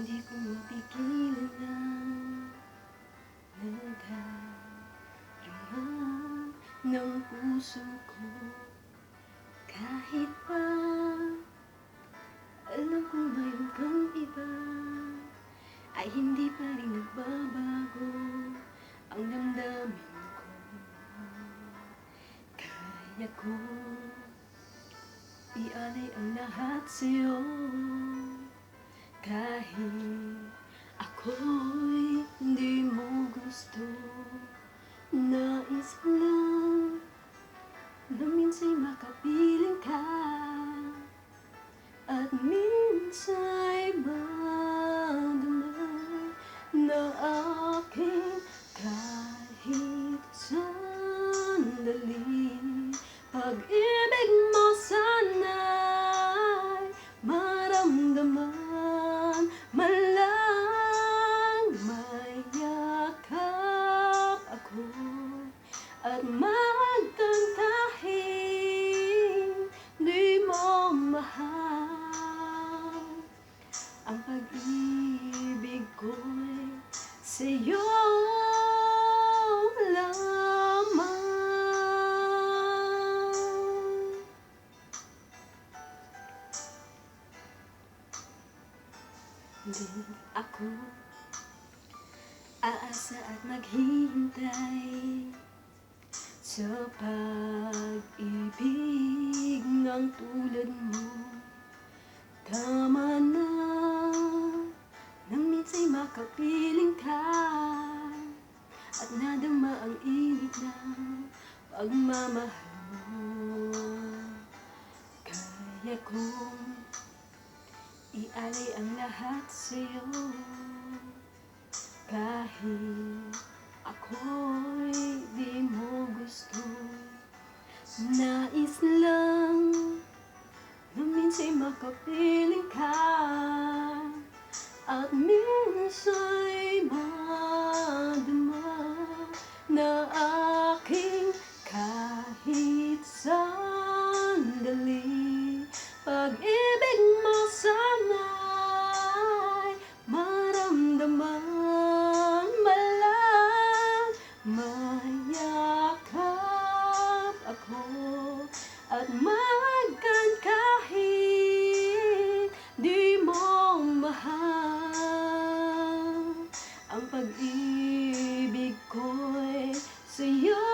Hindi ko mapigilan ang nagdarama ng puso ko. Kahit pa alam ko mayroon kang iba, ay hindi pa rin nagbabago ang damdamin ko. Kaya ko ialay ang lahat sa'yo, kahit ako'y hindi mo gusto. Nais lang na minsa'y makapiling ka, at minsa'y madama na aking kahit sandali. Pag-ibig mo sana'y maramdaman, man lang mayakap ako at magkantahin di mo mahal. Ang pag-ibig ko'y sa'yo lamang. Di ako aasa at maghihintay sa pag-ibig ng tulad mo. Tama na nang minsa'y makapiling ka at nadama ang init ng pagmamahal mo. Kaya kong ialay ang lahat sa'yo, kahit ako'y di mo gusto. Nais lang na minsa'y makapiling ka at minsa'y madama na aking kahit sandali. Pag-ibig mo sana'y maramdaman, malang mayakap ako at magkantahin di mo mahal. Ang pag-ibig ko'y sa'yo